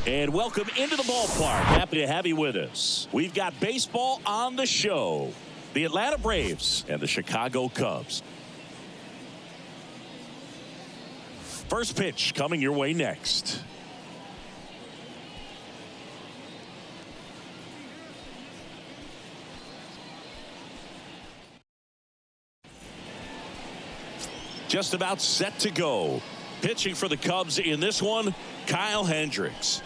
And welcome into the ballpark. Happy to have you with us. We've got baseball on the show. The Atlanta Braves and the Chicago Cubs. First pitch coming your way next. Just about set to go. Pitching for the Cubs in this one, Kyle Hendricks.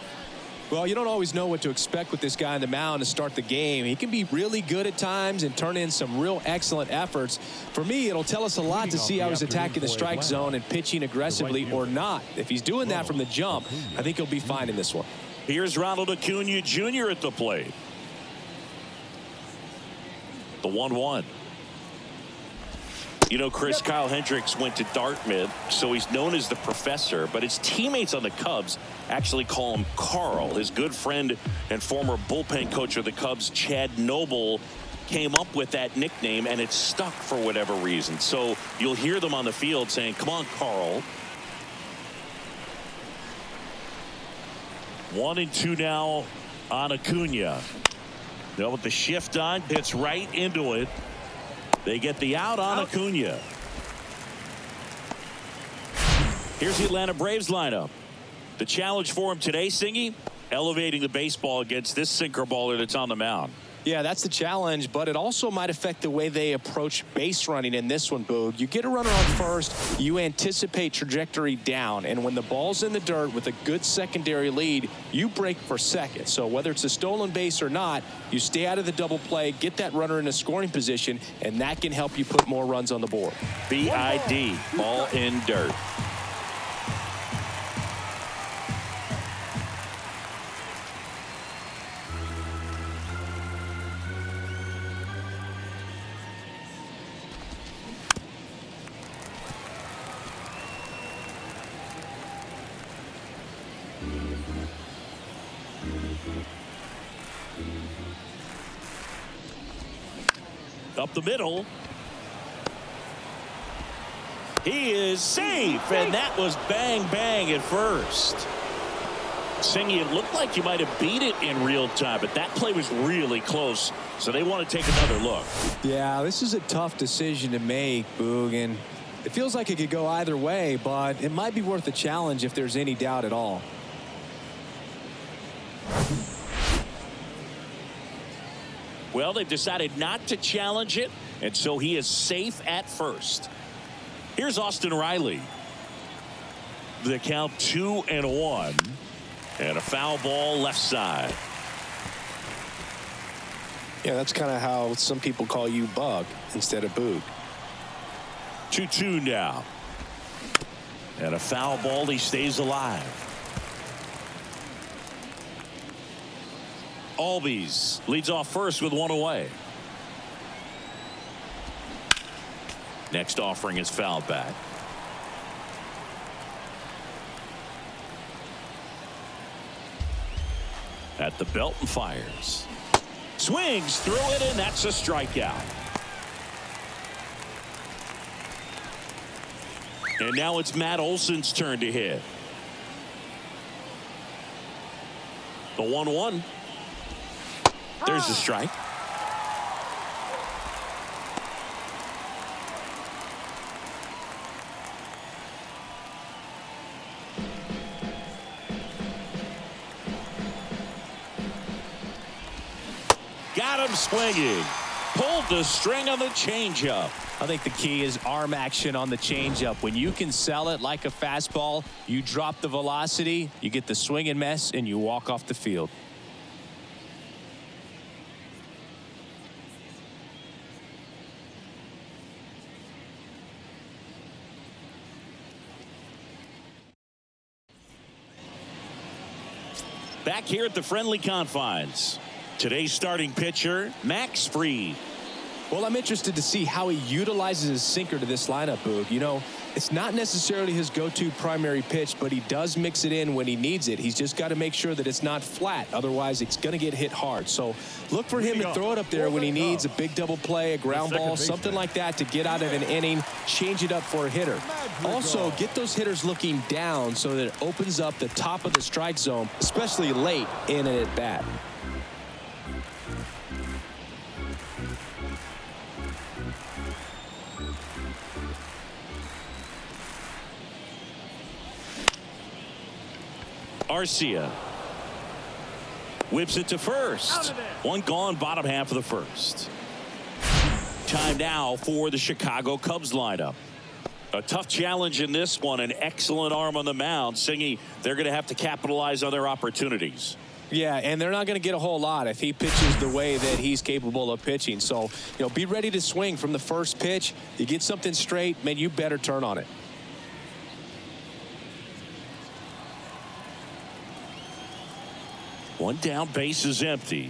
Well, you don't always know what to expect with this guy on the mound to start the game. He can be really good at times and turn in some real excellent efforts. For me, it'll tell us a lot to see how he's attacking the strike zone and pitching aggressively or not. If he's doing that from the jump, I think he'll be fine in this one. Here's Ronald Acuna Jr. at the plate. The 1-1. You know, Chris, Kyle Hendricks went to Dartmouth, so he's known as the professor, but his teammates on the Cubs actually call him Carl. His good friend and former bullpen coach of the Cubs, Chad Noble, came up with that nickname, and it stuck for whatever reason. So you'll hear them on the field saying, "Come on, Carl." 1-2 now on Acuna. Now with the shift on, hits right into it. They get the out on Acuna. Here's the Atlanta Braves lineup. The challenge for him today, Singy, elevating the baseball against this sinker baller that's on the mound. Yeah, that's the challenge, but it also might affect the way they approach base running in this one, Boog. You get a runner on first, you anticipate trajectory down, and when the ball's in the dirt with a good secondary lead, you break for second. So whether it's a stolen base or not, you stay out of the double play, get that runner in a scoring position, and that can help you put more runs on the board. BID, ball in dirt. Up the middle. He is safe, and that was bang bang at first. Singy, it looked like you might have beat it in real time, but that play was really close, so they want to take another look. Yeah, this is a tough decision to make, Boog, and it feels like it could go either way, but it might be worth a challenge if there's any doubt at all. Well, they've decided not to challenge it, and so he is safe at first. Here's Austin Riley. The count 2-1, and a foul ball left side. Yeah, that's kind of how some people call you Bug instead of Boog. 2-2 now, and a foul ball. He stays alive. Albies leads off first with one away. Next offering is fouled back. At the belt and fires. Swings through it, and that's a strikeout. And now it's Matt Olson's turn to hit. The 1-1. There's the strike. Got him swinging. Pulled the string on the changeup. I think the key is arm action on the changeup. When you can sell it like a fastball, you drop the velocity, you get the swing and miss, and you walk off the field. Back here at the friendly confines. Today's starting pitcher, Max Fried. Well, I'm interested to see how he utilizes his sinker to this lineup, Boog. You know, It's not necessarily his go-to primary pitch, but he does mix it in when he needs it. He's just got to make sure that it's not flat. Otherwise, it's going to get hit hard. So look for him to throw it up there when he needs a big double play, a ground ball, something like that to get out of an inning, change it up for a hitter. Also, get those hitters looking down so that it opens up the top of the strike zone, especially late in an at-bat. Arcia whips it to first. One gone, bottom half of the first. Time now for the Chicago Cubs lineup. A tough challenge in this one. An excellent arm on the mound. Singy, they're going to have to capitalize on their opportunities. Yeah, and they're not going to get a whole lot if he pitches the way that he's capable of pitching. So, be ready to swing from the first pitch. You get something straight, man, you better turn on it. One down, base is empty.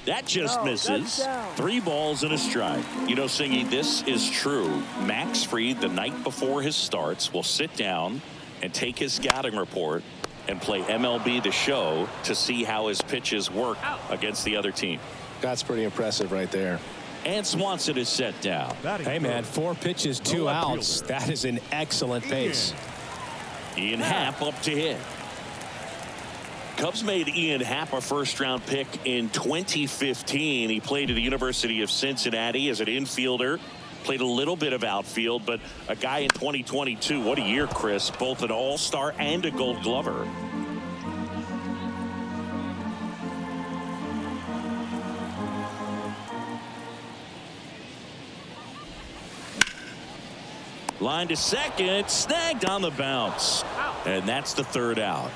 That just misses. 3 balls and a strike. Singy, this is true. Max Fried, the night before his starts, will sit down and take his scouting report and play MLB The Show to see how his pitches work against the other team. That's pretty impressive right there. And Swanson is set down. Hey, man, 4 pitches, 2 outs. That is an excellent pace. Ian Happ up to hit. Cubs made Ian Happ a first-round pick in 2015. He played at the University of Cincinnati as an infielder. Played a little bit of outfield, but a guy in 2022. What a year, Chris. Both an all-star and a gold glover. Line to second. Snagged on the bounce. And that's the 3rd out.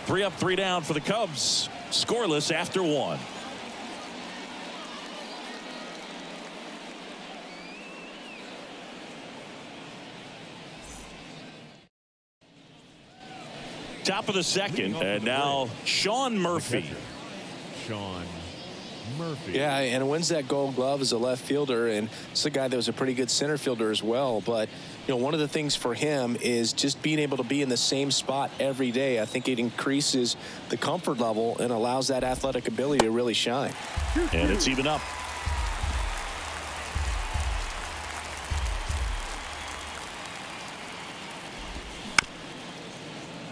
3 up, 3 down for the Cubs. Scoreless after 1. Top of the 2nd, and now Sean Murphy. Sean Murphy. Yeah, and wins that gold glove as a left fielder, and it's a guy that was a pretty good center fielder as well. But one of the things for him is just being able to be in the same spot every day. I think it increases the comfort level and allows that athletic ability to really shine. And it's even up.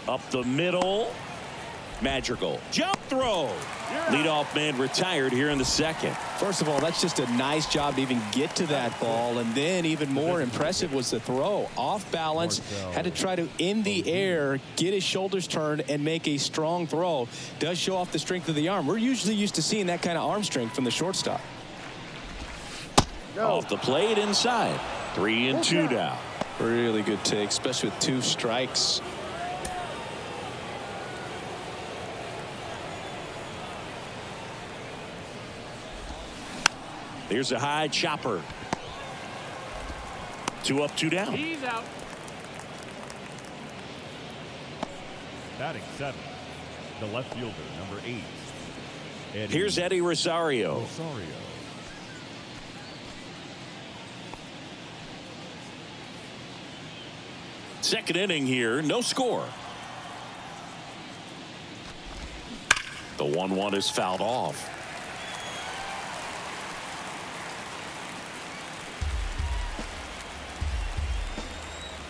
Up the middle. Madrigal. Jump throw. Leadoff man retired here in the 2nd. First of all, that's just a nice job to even get to that ball. And then even more impressive was the throw. Off balance. Had to try to, in the air, get his shoulders turned and make a strong throw. Does show off the strength of the arm. We're usually used to seeing that kind of arm strength from the shortstop. Off the plate inside. 3-2 down. Really good take, especially with 2 strikes. Here's a high chopper. 2 up, 2 down. He's out. Batting 7th, the left fielder, number 8. Here's Eddie Rosario. Second inning here, no score. The 1-1 is fouled off.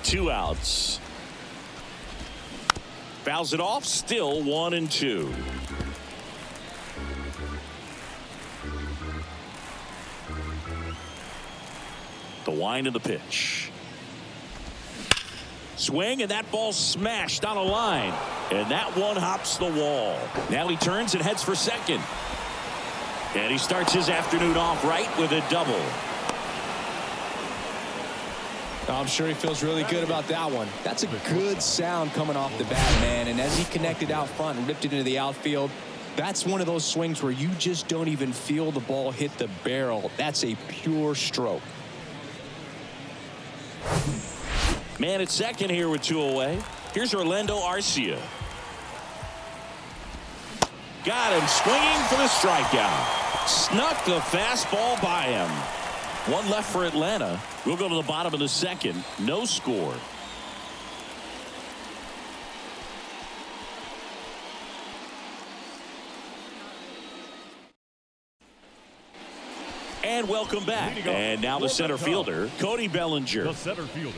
Two outs. Fouls it off. Still 1-2. The wind of the pitch. Swing, and that ball smashed on a line. And that one hops the wall. Now he turns and heads for second. And he starts his afternoon off right with a double. I'm sure he feels really good about that one. That's a good sound coming off the bat, man. And as he connected out front and ripped it into the outfield, that's one of those swings where you just don't even feel the ball hit the barrel. That's a pure stroke. Man at second here with 2 away. Here's Orlando Arcia. Got him swinging for the strikeout. Snuck the fastball by him. One left for Atlanta. We'll go to the bottom of the second. No score. And welcome back. And now the center fielder, Cody Bellinger. The center fielder.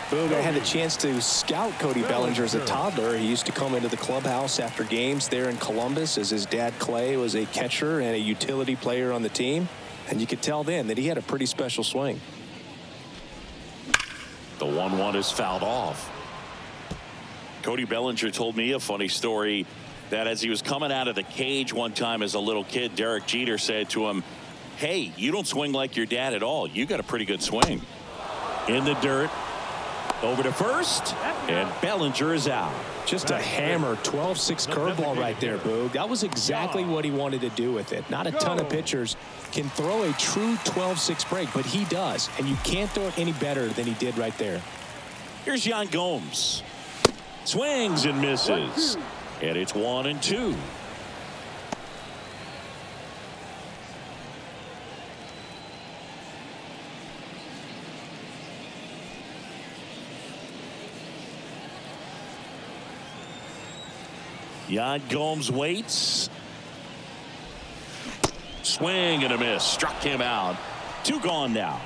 Boog, I had the chance to scout Cody Bellinger as a toddler. He used to come into the clubhouse after games there in Columbus, as his dad Clay was a catcher and a utility player on the team. And you could tell then that he had a pretty special swing. The 1-1 is fouled off. Cody Bellinger told me a funny story that as he was coming out of the cage one time as a little kid, Derek Jeter said to him, "Hey, you don't swing like your dad at all. You got a pretty good swing." In the dirt. Over to first, and Bellinger is out. Just a hammer 12-6 curveball right there, Boog. That was exactly what he wanted to do with it. Not a ton of pitchers can throw a true 12-6 break, but he does, and you can't throw it any better than he did right there. Here's Yan Gomes. Swings and misses. And it's 1-2. Yan Gomes waits. Swing and a miss. Struck him out. 2 gone now.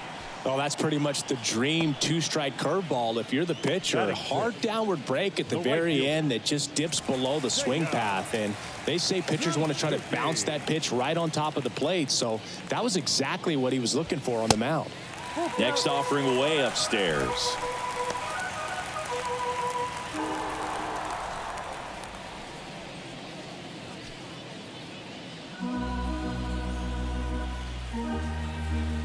Oh, that's pretty much the dream 2-strike curveball. If you're the pitcher, hard downward break at the very end that just dips below the swing path. And they say pitchers want to try to bounce that pitch right on top of the plate. So that was exactly what he was looking for on the mound. Next offering way upstairs.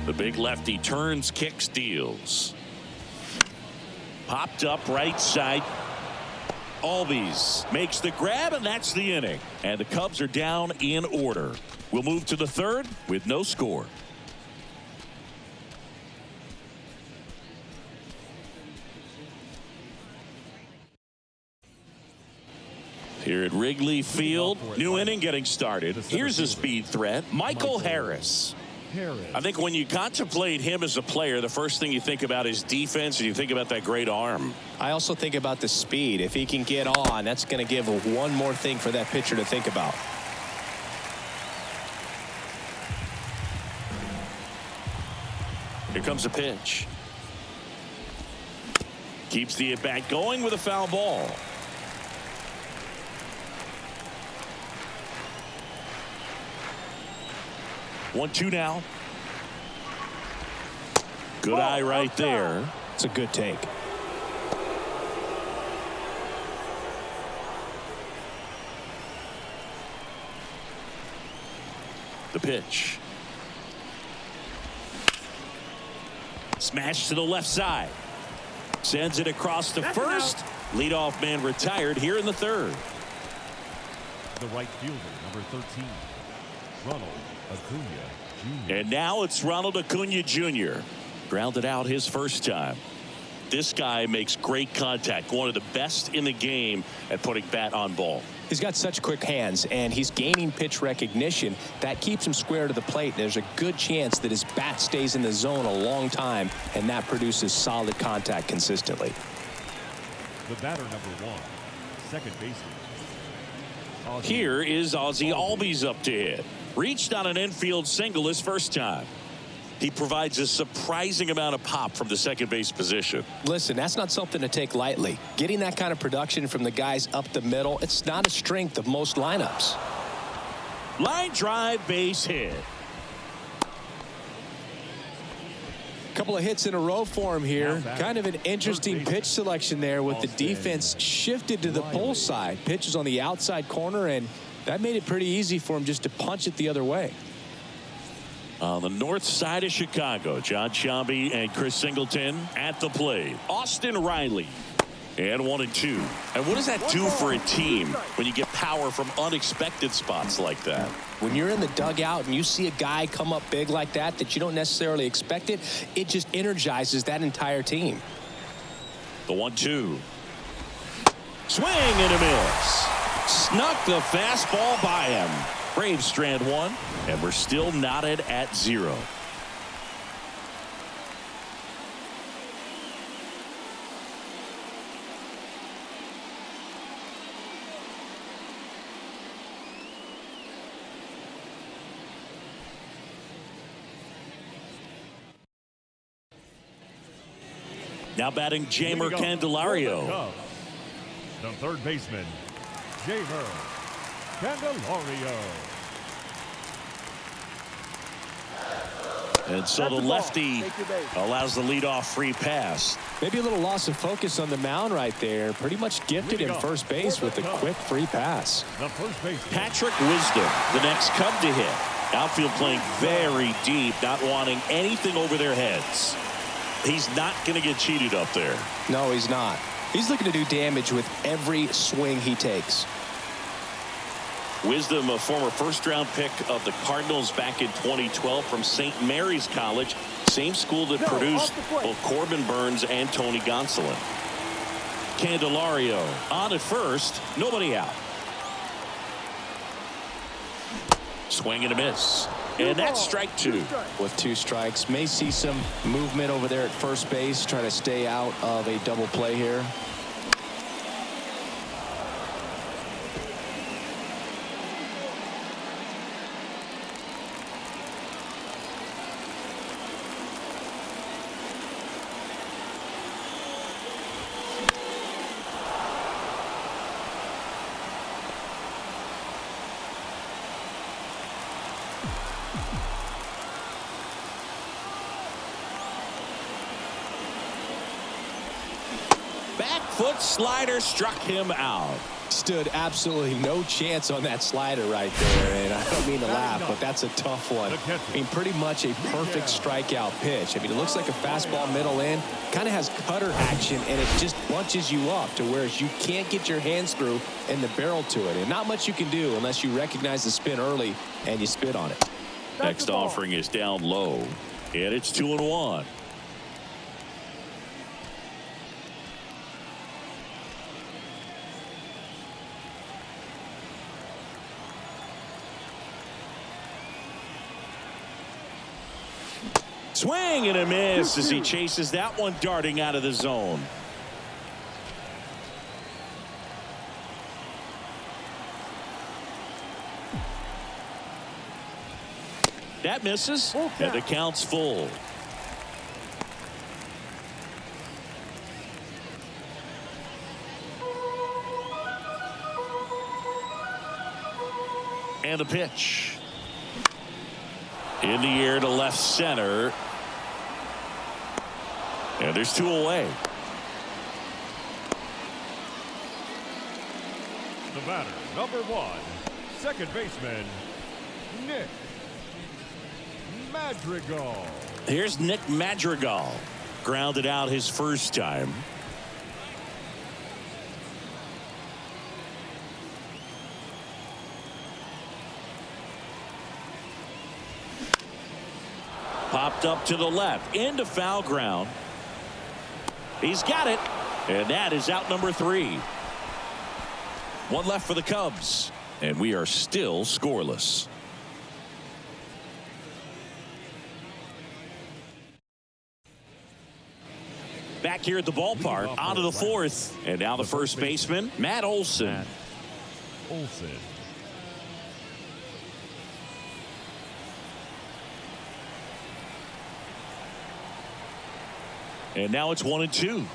The big lefty turns, kicks, deals. Popped up right side. Albies makes the grab, and that's the inning. And the Cubs are down in order. We'll move to the third with no score. Here at Wrigley Field, new inning getting started. Here's a speed threat, Michael Harris. I think when you contemplate him as a player, the first thing you think about is defense, and you think about that great arm. I also think about the speed. If he can get on, that's going to give one more thing for that pitcher to think about. Here comes a pitch. Keeps the at-bat going with a foul ball. One, two now. Good eye right there. It's a good take. The pitch. Smash to the left side. Sends it across to first. Leadoff man retired here in the third. The right fielder, number 13, Ronald Acuna Jr. And now it's Ronald Acuna Jr. Grounded out his first time. This guy makes great contact. One of the best in the game at putting bat on ball. He's got such quick hands, and he's gaining pitch recognition. That keeps him square to the plate. There's a good chance that his bat stays in the zone a long time, and that produces solid contact consistently. The batter, number 1, second baseman. Here is Ozzie Albies up to hit. Reached on an infield single his first time. He provides a surprising amount of pop from the second base position. Listen, that's not something to take lightly. Getting that kind of production from the guys up the middle, it's not a strength of most lineups. Line drive, base hit. Couple of hits in a row for him here. Kind of an interesting pitch selection there with the defense shifted to the pull side. Pitches on the outside corner, and that made it pretty easy for him just to punch it the other way. On the north side of Chicago, John Sciambi and Chris Singleton at the plate. Austin Riley. And 1-2. And what does that do for a team when you get power from unexpected spots like that? When you're in the dugout and you see a guy come up big like that you don't necessarily expect it, it just energizes that entire team. The 1-2. Swing and a miss. Snuck the fastball by him. Braves strand one, and we're still knotted at 0. Now batting Jamer Leading off Candelario. for the Cubs, the third baseman, Jamer Candelario. And so the lefty allows the leadoff free pass. Maybe a little loss of focus on the mound right there. Pretty much gifted in first base with a quick free pass. The first baseman, Patrick Wisdom, the next Cub to hit. Outfield playing very deep, not wanting anything over their heads. He's not going to get cheated up there. No, he's not. He's looking to do damage with every swing he takes. Wisdom, a former first-round pick of the Cardinals back in 2012 from St. Mary's College, same school that produced both Corbin Burns and Tony Gonsolin. Candelario on at first, nobody out. Swing and a miss. And that's strike two. With 2 strikes, may see some movement over there at first base, try to stay out of a double play here. Foot slider struck him out. Stood absolutely no chance on that slider right there, and I don't mean to laugh, but that's a tough one. I mean, pretty much a perfect strikeout pitch. I mean, it looks like a fastball middle in, kind of has cutter action, and it just bunches you up to where you can't get your hands through and the barrel to it, and not much you can do unless you recognize the spin early and you spit on it. Next offering is down low, and it's 2-1. Swing and a miss as he chases that one darting out of the zone. That misses, and the count's full. And the pitch. In the air to left center. And there's 2 away. the batter, number 1, second baseman, Nick Madrigal. Here's Nick Madrigal. Grounded out his first time. Popped up to the left into foul ground. He's got it, and that is out number 3. One left for the Cubs, and we are still scoreless. Back here at the ballpark, on to the 4th, and now the first baseman, Matt Olson. And now it's 1-2.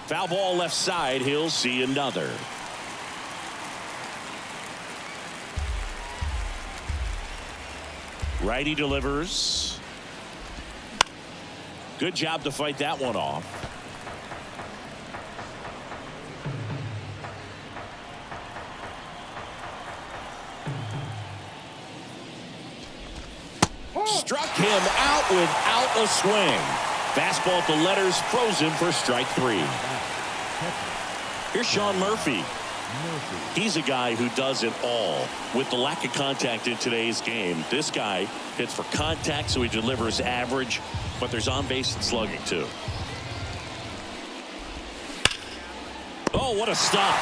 Foul ball left side. He'll see another. Righty delivers. Good job to fight that one off. Struck him out without a swing. Fastball at the letters, frozen for strike 3. Here's Sean Murphy. He's a guy who does it all. With the lack of contact in today's game, this guy hits for contact, so he delivers average, but there's on base and slugging too. Oh, what a stop.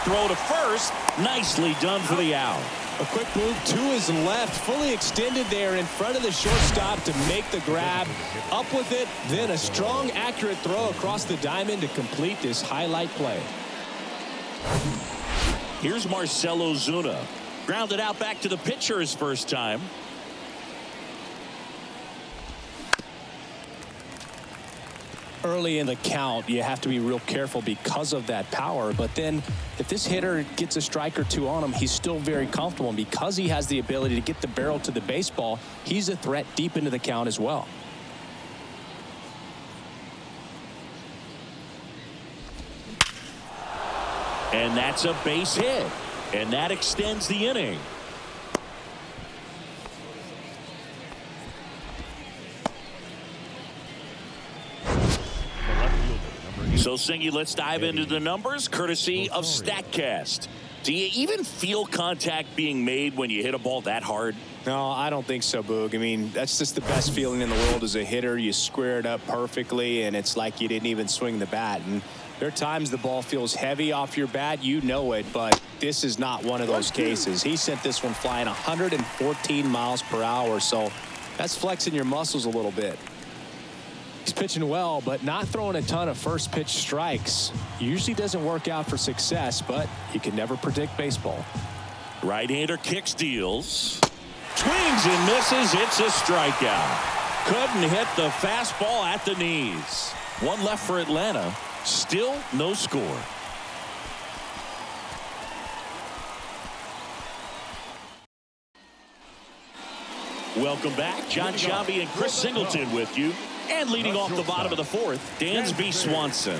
Throw to first. Nicely done for the out. A quick move to his left, fully extended there in front of the shortstop to make the grab. Up with it, then a strong, accurate throw across the diamond to complete this highlight play. Here's Marcell Ozuna. Grounded out back to the pitcher his first time. Early in the count, you have to be real careful because of that power. But then if this hitter gets a strike or two on him, he's still very comfortable. And because he has the ability to get the barrel to the baseball, he's a threat deep into the count as well. And that's a base hit. And that extends the inning. So, Singy, let's dive into the numbers, courtesy of StatCast. Do you even feel contact being made when you hit a ball that hard? No, I don't think so, Boog. I mean, that's just the best feeling in the world as a hitter. You square it up perfectly, and it's like you didn't even swing the bat. And there are times the ball feels heavy off your bat. You know it, but this is not one of those cases. He sent this one flying 114 miles per hour, so that's flexing your muscles a little bit. He's pitching well, but not throwing a ton of first pitch strikes. Usually doesn't work out for success, but you can never predict baseball. Right-hander kicks, deals. Swings and misses. It's a strikeout. Couldn't hit the fastball at the knees. One left for Atlanta. Still no score. Welcome back. John Sciambi and Chris Singleton with you. And leading off the bottom of the fourth, Dansby Swanson.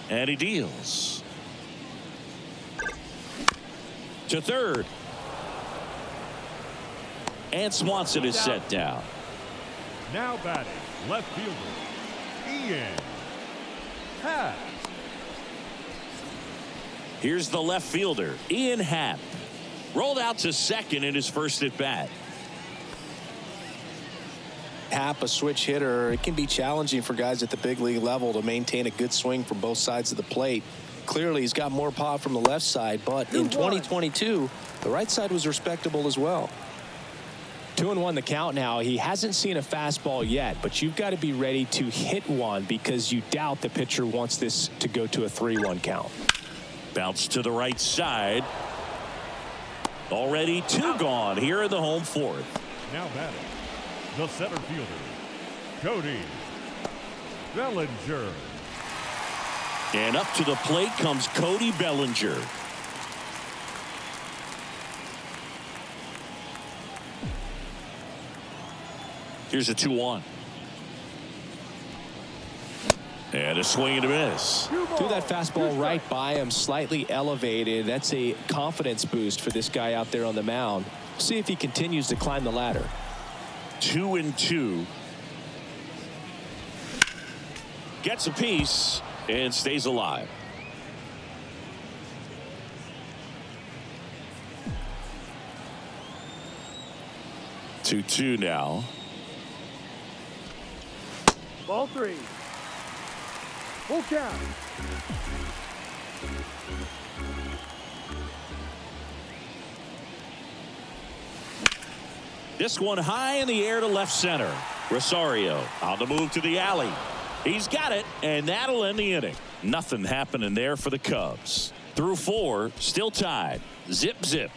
And he deals. To third. And Swanson is set down. Now batting, left fielder, Ian Happ. Here's the left fielder, Ian Happ. Rolled out to second in his first at bat. Happ, a switch hitter, it can be challenging for guys at the big league level to maintain a good swing from both sides of the plate. Clearly, he's got more pop from the left side, but in 2022, the right side was respectable as well. 2-1 the count now. He hasn't seen a fastball yet, but you've got to be ready to hit one because you doubt the pitcher wants this to go to a 3-1 count. Bounce to the right side. Already two gone here in the home fourth. Now batting, the center fielder, Cody Bellinger. And up to the plate comes Cody Bellinger. Here's a 2-1. And a swing and a miss. Threw that fastball right by him, slightly elevated. That's a confidence boost for this guy out there on the mound. See if he continues to climb the ladder. 2-2. Gets a piece and stays alive. Two now. Ball three. Full count. This one high in the air to left center. Rosario on the move to the alley. He's got it, and that'll end the inning. Nothing happening there for the Cubs. Through four, still tied. Zip, zip.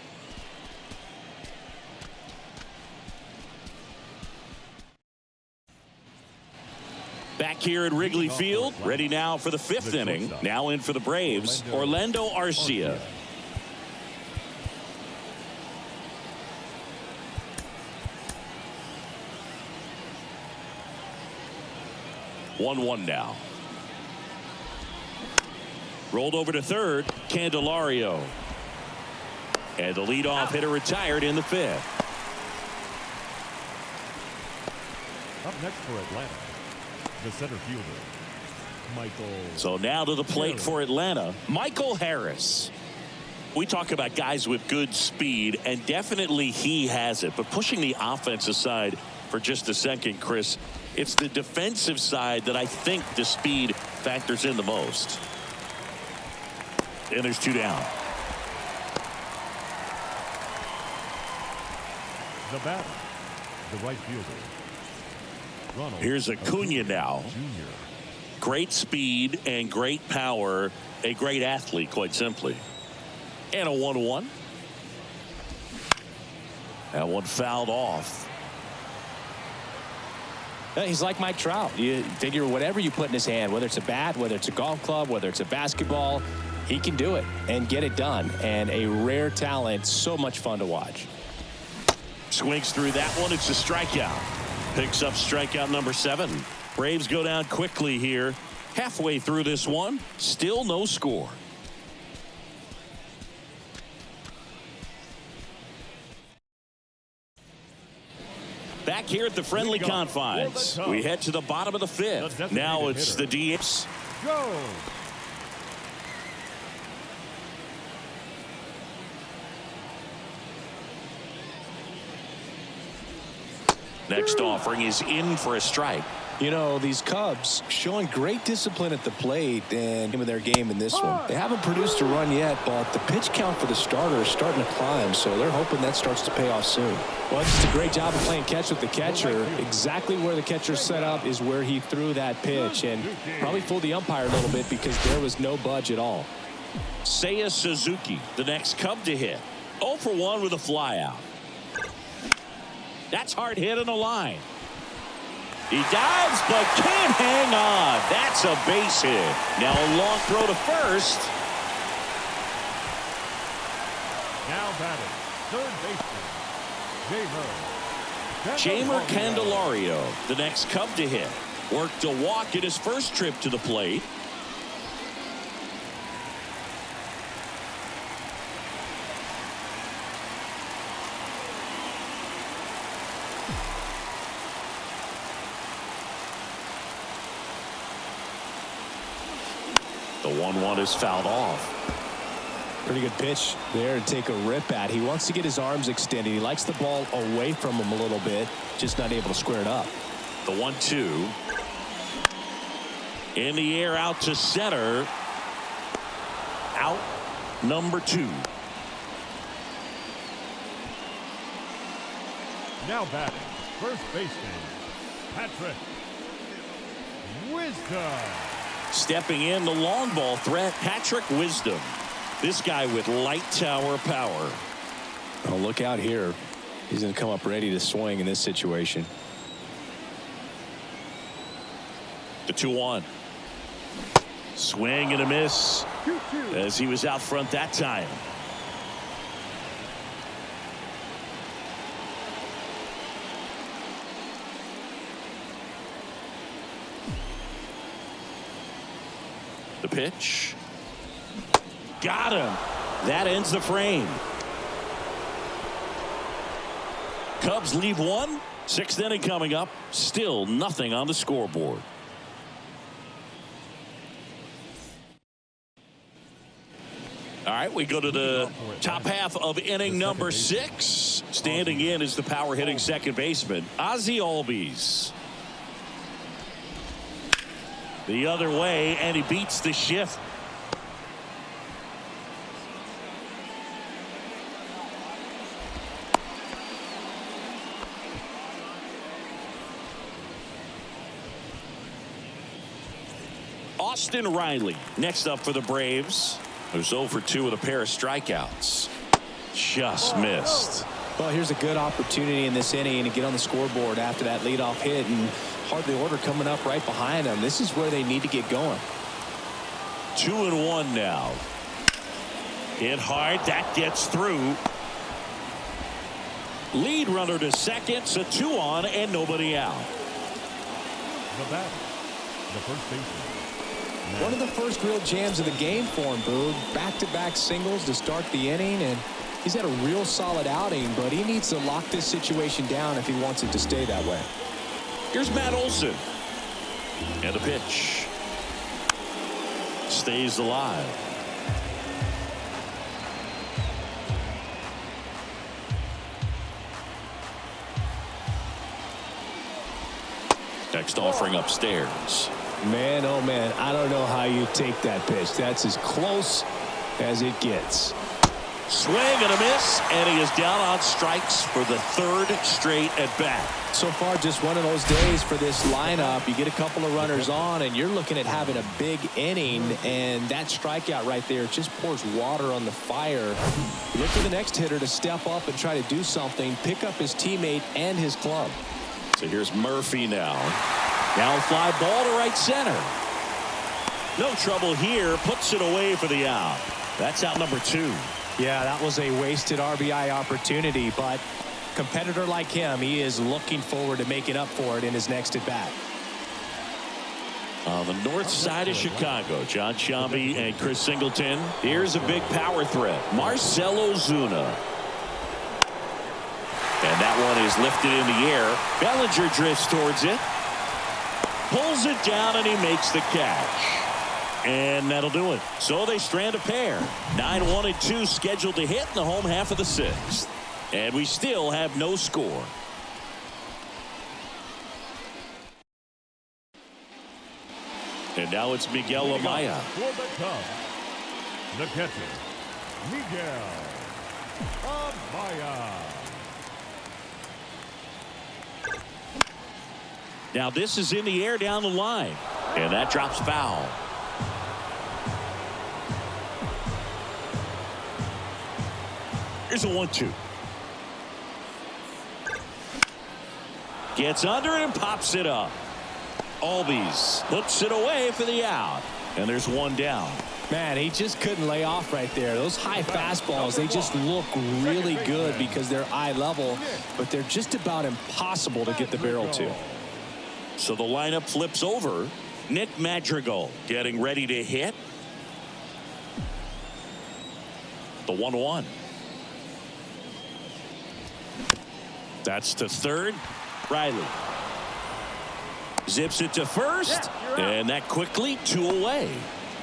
Back here at Wrigley Field, ready now for the fifth inning. Now in for the Braves, Orlando Arcia. One now. Rolled over to third, Candelario. And the leadoff hitter retired in the fifth. Up next for Atlanta, the center fielder, Michael. So now to the plate for Atlanta, Michael Harris. We talk about guys with good speed, and definitely he has it. But pushing the offense aside for just a second, Chris, it's the defensive side that I think the speed factors in the most. And there's two down. The batter, the right fielder, Ronald. Here's Acuna now. Jr. Great speed and great power. A great athlete, quite simply. And a 1-1. That one fouled off. He's like Mike Trout. You figure whatever you put in his hand, whether it's a bat, whether it's a golf club, whether it's a basketball, he can do it and get it done. And a rare talent, so much fun to watch. Swings through that one. It's a strikeout. Picks up strikeout number 7. Braves go down quickly here. Halfway through this one, still no score. Back here at the friendly confines, we head to the bottom of the 5th. Now it's the DH. Go! Next offering is in for a strike. You know, these Cubs showing great discipline at the plate and in their game in this one. They haven't produced a run yet, but the pitch count for the starter is starting to climb, so they're hoping that starts to pay off soon. Well, just a great job of playing catch with the catcher. Exactly where the catcher set up is where he threw that pitch, and probably fooled the umpire a little bit because there was no budge at all. Seiya Suzuki, the next Cub to hit. 0 for 1 with a flyout. That's hard hit on the line. He dives, but can't hang on. That's a base hit. Now a long throw to first. Now batting, third baseman, Jeimer Candelario, the next Cub to hit. Worked a walk in his first trip to the plate. The 1-1 is fouled off. Pretty good pitch there to take a rip at. He wants to get his arms extended. He likes the ball away from him a little bit, just not able to square it up. The 1-2. In the air out to center. Out number 2. now batting, first baseman, Patrick Wisdom. Stepping in, the long ball threat, Patrick Wisdom. This guy with light tower power. Oh, look out here. He's going to come up ready to swing in this situation. The 2-1. Swing and a miss as he was out front that time. The pitch. Got him. That ends the frame. Cubs leave one. Sixth inning coming up. Still nothing on the scoreboard. All right, we go to the top half of inning number 6. Standing in is the power hitting second baseman, Ozzie Albies. The other way, and he beats the shift. Austin Riley next up for the Braves. Who's 0 for 2 with a pair of strikeouts. Just missed. Well, here's a good opportunity in this inning to get on the scoreboard after that leadoff hit, and hardly order coming up right behind them. This is where they need to get going. 2-1 now. Hit hard. That gets through. Lead runner to second. So 2 on and nobody out. The batter, the first baseman. One of the first real jams of the game for him, Boog. Back-to-back singles to start the inning, and he's had a real solid outing, but he needs to lock this situation down if he wants it to stay that way. Here's Matt Olson. And a pitch. Stays alive. Next offering upstairs. Man, oh man, I don't know how you take that pitch. That's as close as it gets. Swing and a miss, and he is down on strikes for the third straight at bat. So far, just one of those days for this lineup. You get a couple of runners on, and you're looking at having a big inning, and that strikeout right there just pours water on the fire. Look for the next hitter to step up and try to do something, pick up his teammate and his club. So here's Murphy now. Now fly ball to right center. No trouble here. Puts it away for the out. That's out number 2. Yeah, that was a wasted RBI opportunity, but competitor like him, he is looking forward to making up for it in his next at bat. On the north side of Chicago, John Sciambi and Chris Singleton. Here's a big power threat, Marcell Ozuna. And that one is lifted in the air. Bellinger drifts towards it. Pulls it down, and he makes the catch. And that'll do it. So they strand a pair. 9-1 and 2 scheduled to hit in the home half of the 6th. And we still have no score. And now it's Miguel Amaya. For the Cubs, the catcher, Miguel Amaya. Now this is in the air down the line. And that drops foul. Here's a 1-2. Gets under it and pops it up. Albies puts it away for the out. And there's one down. Man, he just couldn't lay off right there. Those high fastballs, they just look really good because they're eye level, but they're just about impossible to get the barrel to. So the lineup flips over. Nick Madrigal getting ready to hit. The 1-1. That's to third. Wrigley zips it to first, and that quickly 2 away.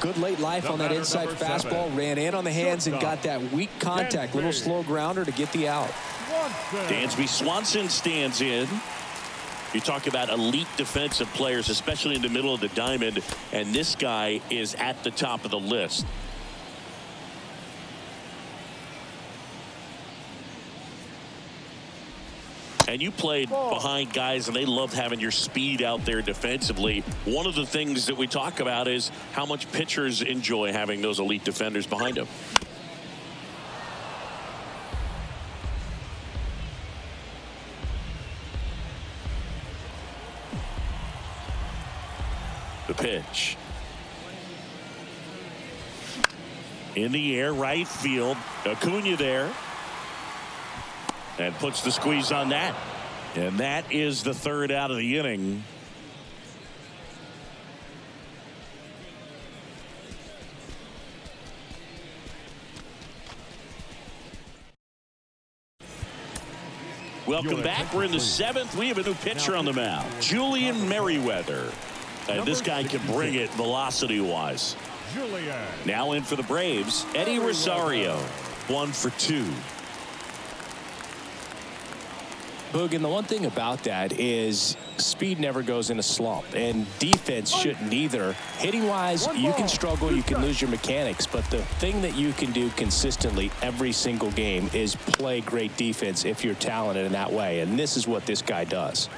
Good late life on that inside fastball. Ran in on the hands and got that weak contact. Little slow grounder to get the out. Dansby Swanson stands in. You talk about elite defensive players, especially in the middle of the diamond, and this guy is at the top of the list. And you played behind guys, and they loved having your speed out there defensively. One of the things that we talk about is how much pitchers enjoy having those elite defenders behind them. The pitch. In the air, right field. Acuna there. And puts the squeeze on that. And that is the third out of the inning. Welcome back. We're in the 7th. We have a new pitcher on the mound, Julian Merriweather. And this guy can bring it velocity-wise. Now in for the Braves, Eddie Rosario. 1 for 2. Boog, and the one thing about that is speed never goes in a slump, and defense shouldn't either. Hitting-wise, you can struggle, you can lose your mechanics, but the thing that you can do consistently every single game is play great defense if you're talented in that way, and this is what this guy does.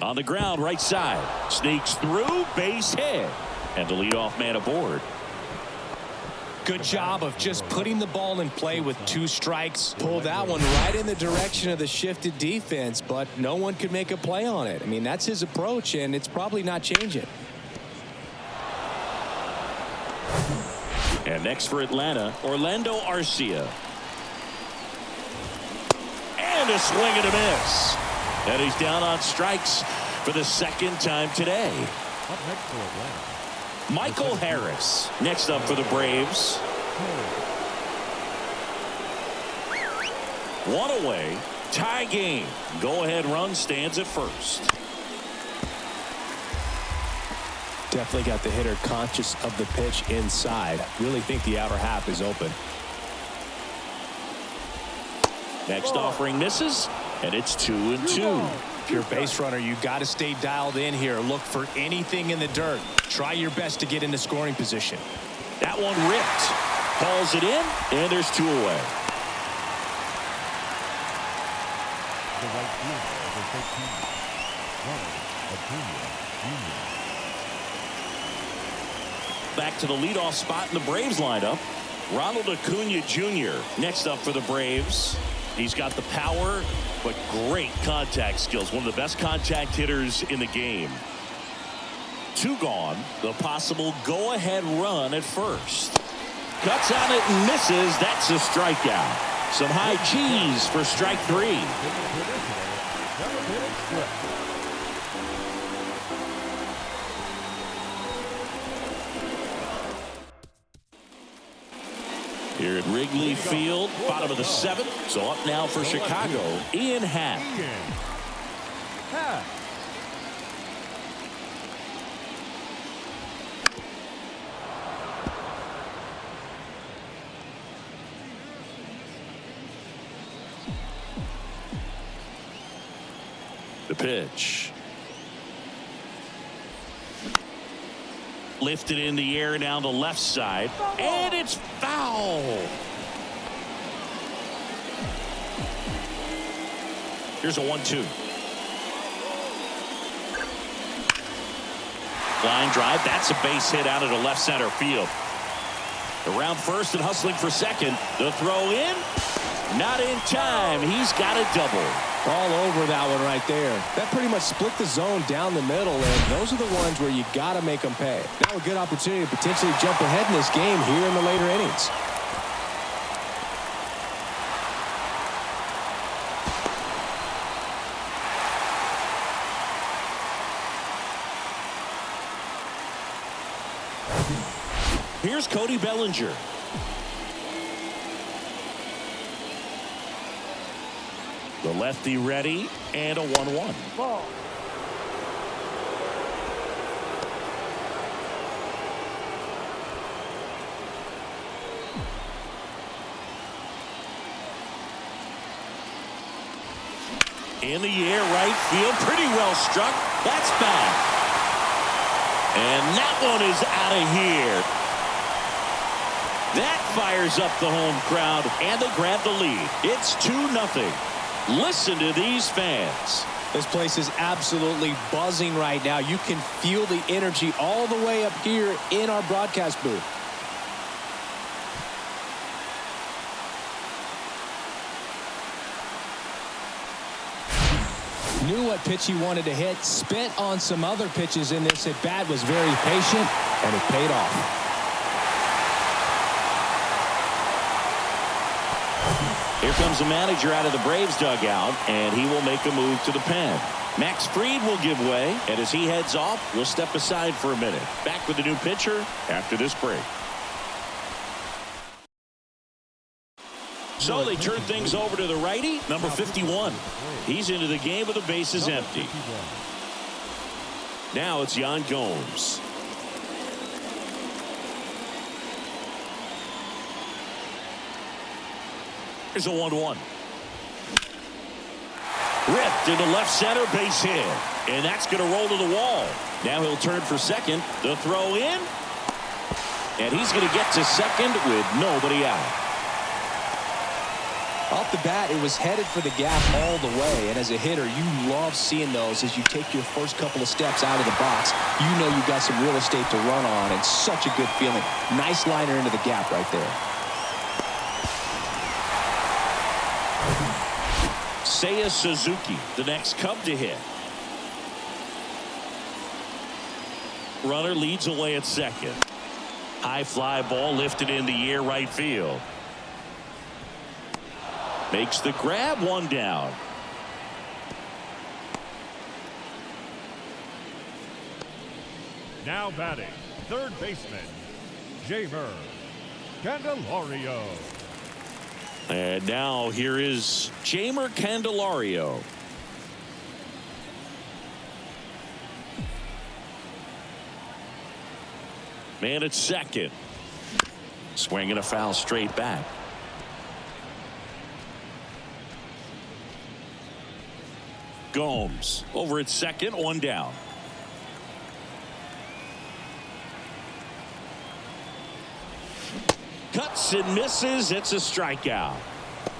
On the ground, right side. Sneaks through, base hit. And the leadoff man aboard. Good job of just putting the ball in play with 2 strikes. Pulled that one right in the direction of the shifted defense, but no one could make a play on it. I mean, that's his approach, and it's probably not changing. And next for Atlanta, Orlando Arcia. And a swing and a miss. And he's down on strikes for the second time today. Up next for Atlanta, Michael Harris next up for the Braves. 1 away, tie game. Go ahead run stands at first. Definitely got the hitter conscious of the pitch inside. Really think the outer half is open. Next offering misses, and it's 2-2. If you're a base runner, you got to stay dialed in here. Look for anything in the dirt. Try your best to get into scoring position. That one ripped. Calls it in, and there's 2 away. The right fielder, number 13, Acuna Jr. Back to the leadoff spot in the Braves lineup. Ronald Acuna Jr. next up for the Braves. He's got the power, but great contact skills. One of the best contact hitters in the game. 2 gone. The possible go-ahead run at first. Cuts on it and misses. That's a strikeout. Some high cheese for strike 3. Here at Wrigley Field, bottom of the 7th. So up now for Chicago, Ian Happ. The pitch. Lifted in the air down the left side, and it's foul. Here's a 1-2. Line drive. That's a base hit out of the left center field. Around first and hustling for second. The throw in. Not in time. He's got a double. All over that one right there. That pretty much split the zone down the middle, and those are the ones where you got to make them pay. Now a good opportunity to potentially jump ahead in this game here in the later innings. Here's Cody Bellinger. The lefty ready, and a 1-1. Ball. In the air, right field, pretty well struck. That's back. And that one is out of here. That fires up the home crowd, and they grab the lead. It's 2-0. Listen to these fans. This place is absolutely buzzing right now. You can feel the energy all the way up here in our broadcast booth. Knew what pitch he wanted to hit, spent on some other pitches in this at bat, was very patient, and it paid off. Here comes the manager out of the Braves dugout, and he will make a move to the pen. Max Fried will give way, and as he heads off, we'll step aside for a minute. Back with the new pitcher after this break. So they turn things over to the righty, number 51. He's into the game with the bases empty. Now it's Yan Gomes. Here's a 1-1. Ripped into left center, base hit. And that's going to roll to the wall. Now he'll turn for second. The throw in. And he's going to get to second with nobody out. Off the bat, it was headed for the gap all the way. And as a hitter, you love seeing those as you take your first couple of steps out of the box. You know you've got some real estate to run on, and such a good feeling. Nice liner into the gap right there. Seiya Suzuki, the next Cub to hit. Runner leads away at second. High fly ball lifted in the air, right field. Makes the grab, one down. Now batting, third baseman, Jeimer Candelario. And now here is Jeimer Candelario. Man at second. Swinging a foul straight back. Gomes over at second, one down. Cuts and misses. It's a strikeout.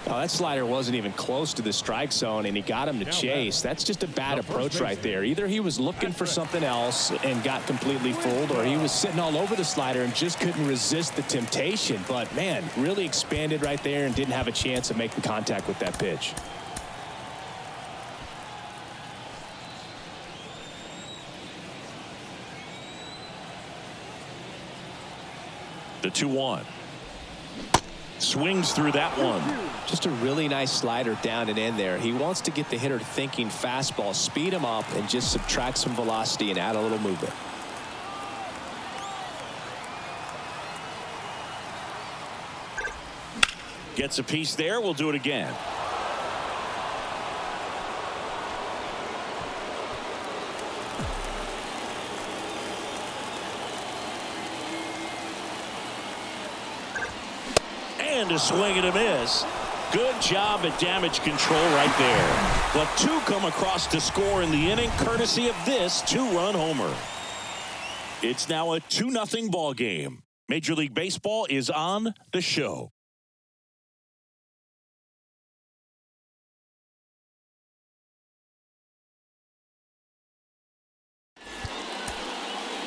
Oh, that slider wasn't even close to the strike zone, and he got him to chase. That's just a bad approach right there. Either he was looking for something else and got completely fooled, or he was sitting all over the slider and just couldn't resist the temptation. But, man, really expanded right there and didn't have a chance of making contact with that pitch. The 2-1. Swings through that one. Just a really nice slider down and in there. He wants to get the hitter thinking fastball, speed him up, and just subtract some velocity and add a little movement. Gets a piece there. We'll do it again. And a swing and a miss. Good job at damage control right there. But two come across to score in the inning, courtesy of this two-run homer. It's now a 2-0 ball game. Major League Baseball is on the show.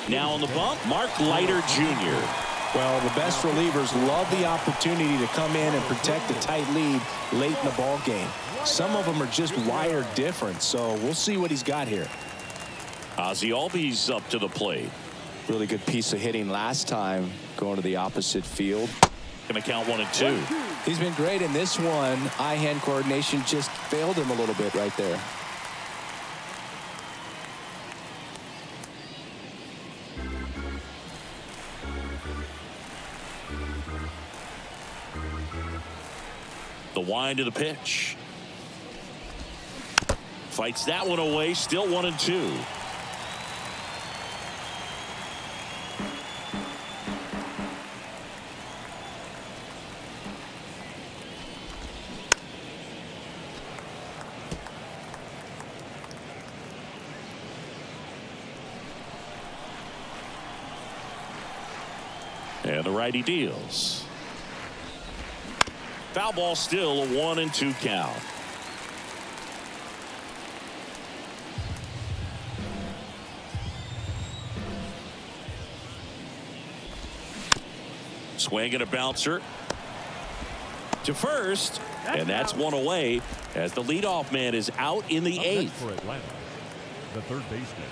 Now on the bump, Mark Leiter Jr. Well, the best relievers love the opportunity to come in and protect a tight lead late in the ball game. Some of them are just wired different, so we'll see what he's got here. Ozzie Albies up to the plate. Really good piece of hitting last time, going to the opposite field. Going to count 1-2. He's been great in this one. Eye-hand coordination just failed him a little bit right there. The wind of the pitch. Fights that one away. Still 1-2. And the righty deals. Foul ball, still a 1-2 count. Swing and a bouncer to first, and that's one away as the leadoff man is out in the eighth. For Atlanta, the third baseman,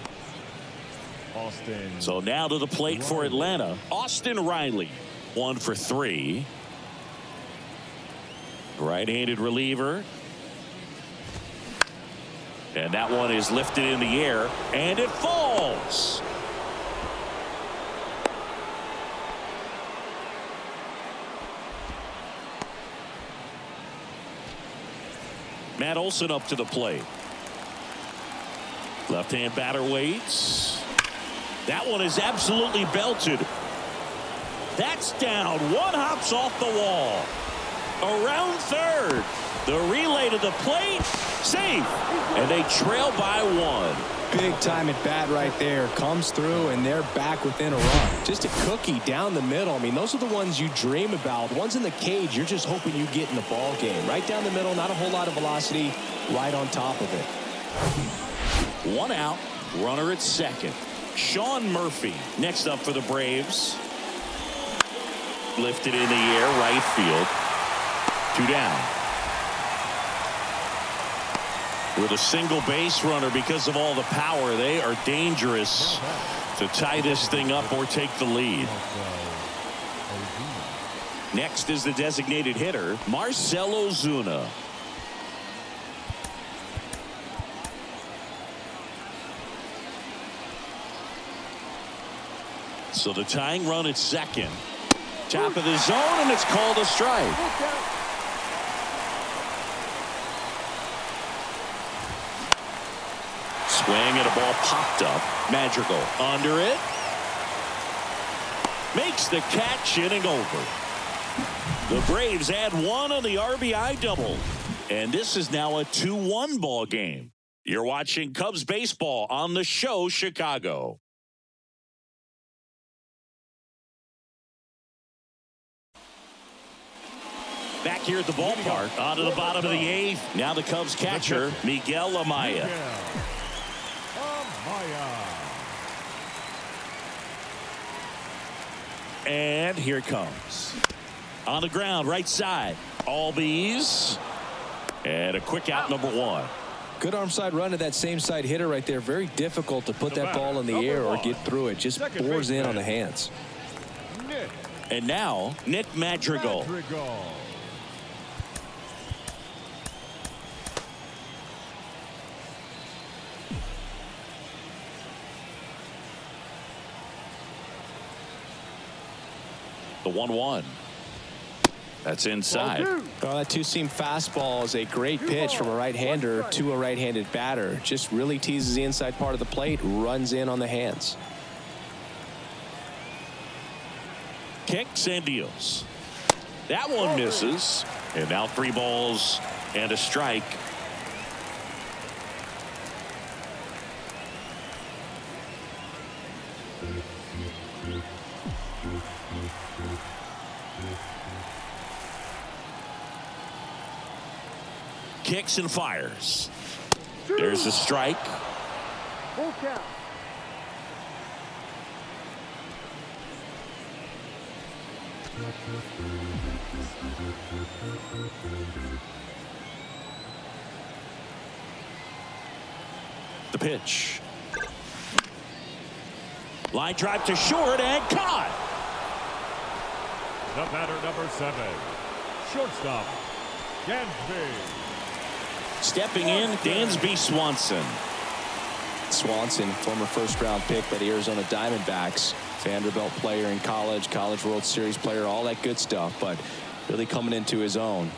Austin. So now to the plate for Atlanta, Austin Riley, 1 for 3. Right-handed reliever. And that one is lifted in the air, and it falls. Matt Olson up to the plate. Left-hand batter waits. That one is absolutely belted. That's down. One hops off the wall. Around third. The relay to the plate. Safe. And they trail by 1. Big time at bat right there. Comes through, and they're back within a run. Just a cookie down the middle. I mean, those are the ones you dream about. The ones in the cage, you're just hoping you get in the ball game. Right down the middle, not a whole lot of velocity. Right on top of it. 1 out. Runner at second. Sean Murphy next up for the Braves. Lifted in the air, right field. 2 down. With a single base runner, because of all the power, they are dangerous to tie this thing up or take the lead. Next is the designated hitter, Marcell Ozuna. So the tying run at second. Top of the zone, and it's called a strike. Swing and a ball popped up. Madrigal under it. Makes the catch, inning over. The Braves add 1 on the RBI double. And this is now a 2-1 ball game. You're watching Cubs baseball on the show, Chicago. Back here at the ballpark, on to the bottom of the eighth. Now the Cubs catcher, Miguel Amaya. And here it comes. On the ground, right side. Albies. And a quick out, number one. Good arm side run to that same side hitter right there. Very difficult to put that ball in the air or get through it. Just bores in on the hands. And now, Nick Madrigal. The 1-1. That's inside. Well, that two-seam fastball is a great pitch from a right-hander to a right-handed batter. Just really teases the inside part of the plate, runs in on the hands. Kicks and deals. That one misses. And now 3 balls and a strike. Kicks and fires. There's a strike. Full count. The pitch. Line drive to short and caught. The batter, number 7, shortstop, Dansby. Stepping in, Dansby Swanson. Swanson, former first-round pick by the Arizona Diamondbacks. Vanderbilt player in college, College World Series player, all that good stuff, but really coming into his own.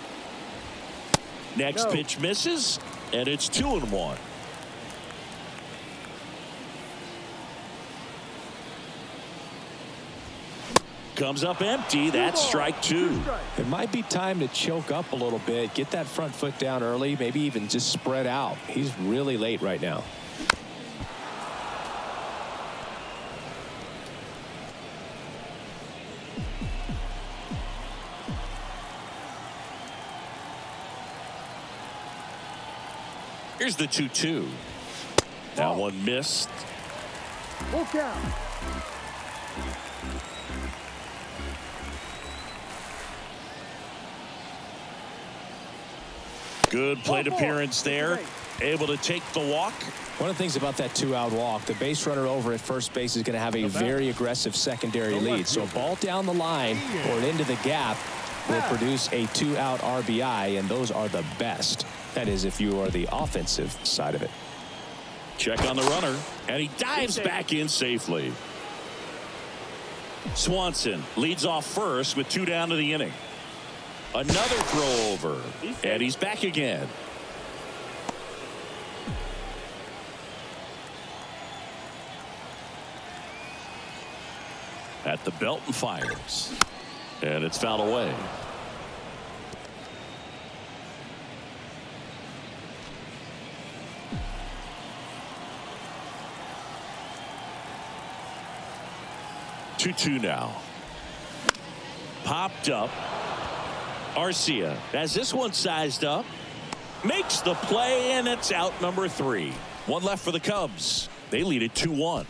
Next pitch misses, and it's 2-1. Comes up empty. That's strike 2. It might be time to choke up a little bit, get that front foot down early, maybe even just spread out. He's really late right now. Here's the 2-2. That one missed. Full count. Good plate appearance there. Able to take the walk. One of the things about that 2-out walk, the base runner over at first base is going to have a very aggressive secondary lead. So a ball down the line or into the gap will produce a 2-out RBI, and those are the best. That is, if you are the offensive side of it. Check on the runner, and he dives back in safely. Swanson leads off first with 2 down to the inning. Another throw over, and he's back again. At the belt and fires, and it's fouled away. Two now. Popped up. Arcia has this one sized up, makes the play, and it's out number 3. One left for the Cubs. They lead it 2-1.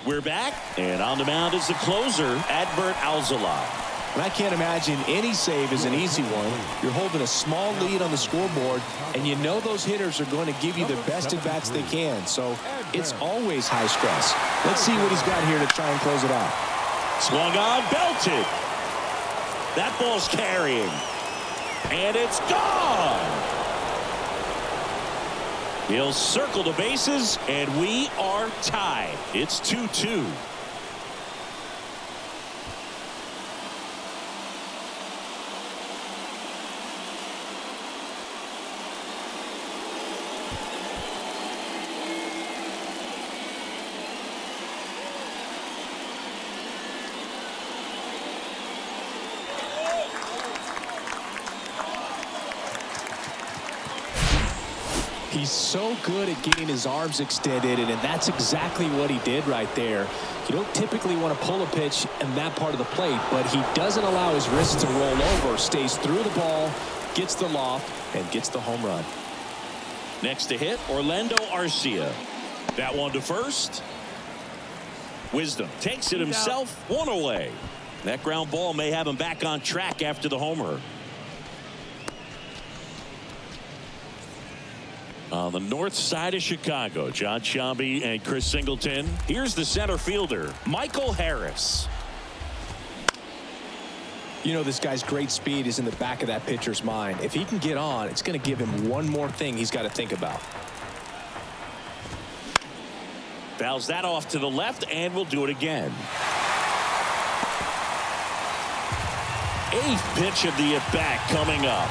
We're back, and on the mound is the closer, Adbert Alzolay. And I can't imagine any save is an easy one. You're holding a small lead on the scoreboard, and you know those hitters are going to give you the best at-bats they can. So it's always high stress. Let's see what he's got here to try and close it out. Swung on, belted. That ball's carrying. And it's gone. He'll circle the bases, and we are tied. It's 2-2. He's so good at getting his arms extended, and that's exactly what he did right there. You don't typically want to pull a pitch in that part of the plate, but he doesn't allow his wrist to roll over, stays through the ball, gets the loft, and gets the home run. Next to hit, Orlando Arcia. That one to first. Wisdom takes it himself, one away. That ground ball may have him back on track after the homer. On the north side of Chicago, John Sciambi and Chris Singleton. Here's the center fielder, Michael Harris. You know, this guy's great speed is in the back of that pitcher's mind. If he can get on, it's going to give him one more thing he's got to think about. Fouls that off to the left, and we'll do it again. 8th pitch of the at-bat coming up.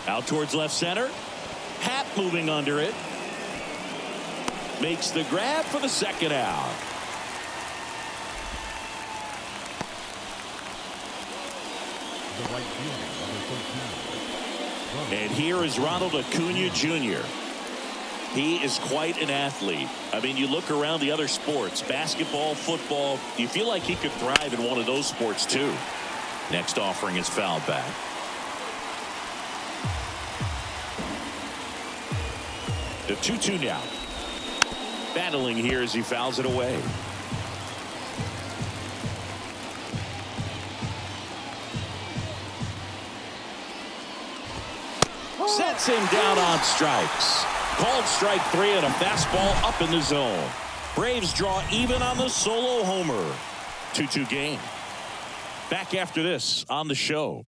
Out towards left center. Happ moving under it. Makes the grab for the second out. The right fielder, number 13. And here is Ronald Acuna Jr. He is quite an athlete. I mean, you look around the other sports, basketball, football, you feel like he could thrive in one of those sports too. Next offering is fouled back. The 2-2 now. Battling here as he fouls it away. Sets him down on strikes. Called strike 3 and a fastball up in the zone. Braves draw even on the solo homer. 2-2 game. Back after this on the show.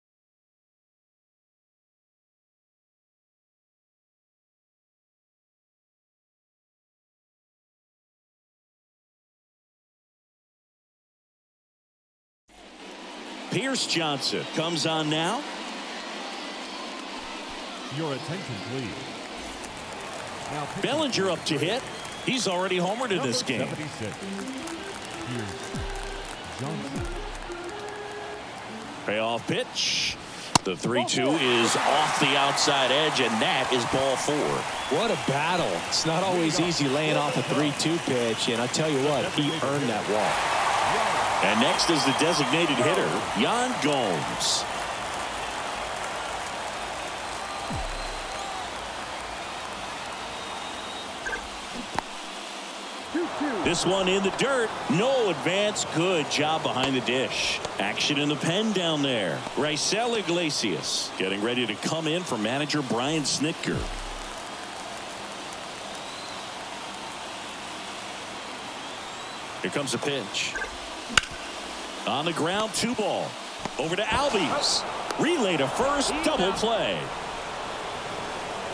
Pierce Johnson comes on now. Your attention, please. Now, Bellinger up to hit. He's already homered in this game. 76. Here's Johnson. Payoff pitch. The 3-2 is off the outside edge, and that is ball 4. What a battle. It's not always easy laying off a 3-2 pitch, and I tell you what, he earned that walk. And next is the designated hitter, Yan Gomes. This one in the dirt. No advance. Good job behind the dish. Action in the pen down there. Raisel Iglesias getting ready to come in for manager Brian Snitker. Here comes a pitch. On the ground, 2 ball. Over to Albies. Relay to first, double play.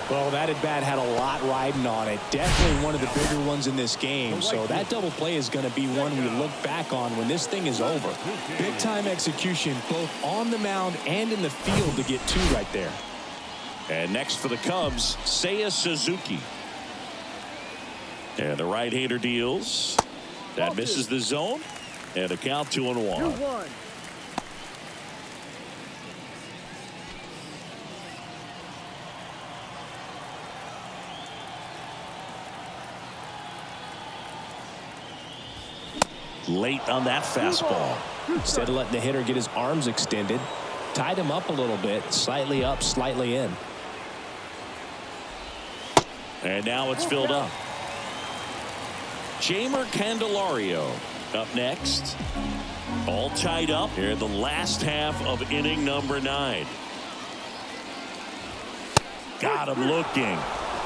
Well, that at-bat had a lot riding on it. Definitely one of the bigger ones in this game. So that double play is going to be one we look back on when this thing is over. Big-time execution both on the mound and in the field to get 2 right there. And next for the Cubs, Seiya Suzuki. And the right-hander deals. That misses the zone. And a count 2-1. 2-1. Late on that fastball. Instead of letting the hitter get his arms extended, tied him up a little bit, slightly up, slightly in. And now it's filled up. Jeimer Candelario up next. All tied up here in the last half of inning number 9. Got him looking.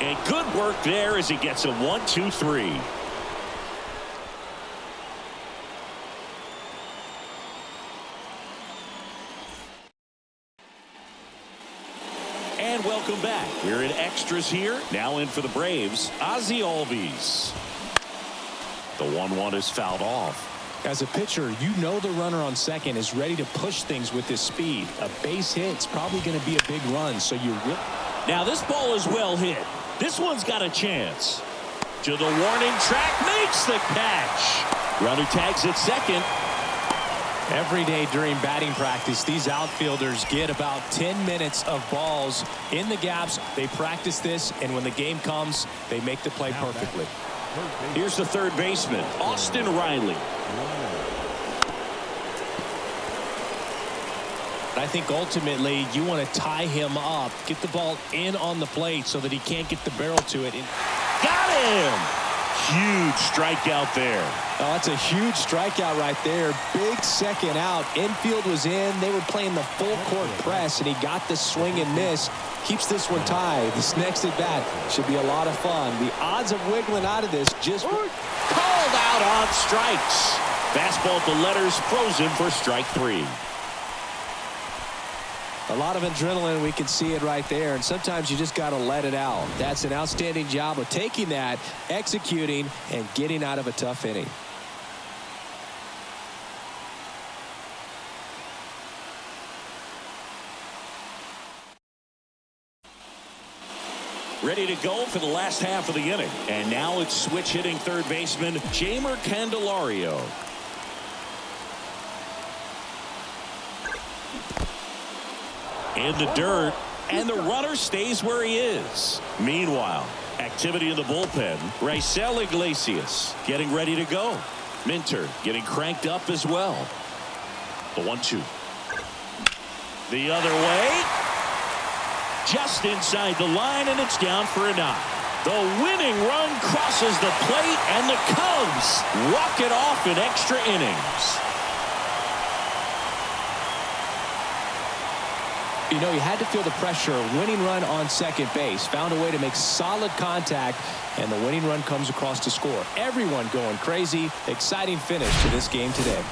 And good work there as he gets a 1-2-3. And welcome back. We're in extras here. Now in for the Braves, Ozzie Albies. The 1-1 is fouled off. As a pitcher, you know the runner on second is ready to push things with his speed. A base hit's probably going to be a big run, so you Now this ball is well hit. This one's got a chance. To the warning track, makes the catch. Runner tags at second. Every day during batting practice, these outfielders get about 10 minutes of balls in the gaps. They practice this, and when the game comes, they make the play perfectly. Here's the third baseman, Austin Riley. I think ultimately you want to tie him up, get the ball in on the plate so that he can't get the barrel to it. Got him! Huge strikeout there. Oh, that's a huge strikeout right there. Big second out. Infield was in. They were playing the full court press, and he got the swing and miss. Keeps this one tied. This next at bat should be a lot of fun. The odds of wiggling out of this just called out on strikes. Fastball to letters, frozen for strike 3. A lot of adrenaline. We can see it right there, and sometimes you just got to let it out. That's an outstanding job of taking that, executing, and getting out of a tough inning. Ready to go for the last half of the inning. And now it's switch hitting third baseman Jeimer Candelario. In the dirt, and the runner stays where he is. Meanwhile, activity in the bullpen. Raisel Iglesias getting ready to go. Minter getting cranked up as well. The 1-2. The other way. Just inside the line, and it's down for a knock. The winning run crosses the plate, and the Cubs walk it off in extra innings. You know, you had to feel the pressure. Winning run on second base. Found a way to make solid contact, and the winning run comes across to score. Everyone going crazy. Exciting finish to this game today.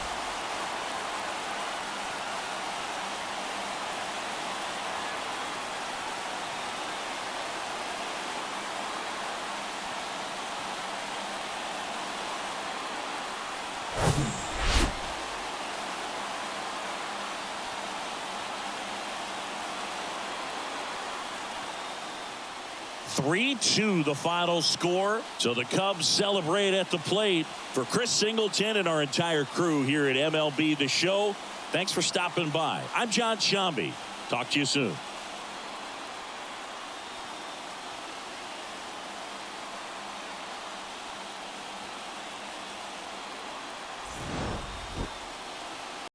(3-2) the final score. So the Cubs celebrate at the plate. For Chris Singleton and our entire crew here at MLB The Show, thanks for stopping by. I'm John Shambi. Talk to you soon.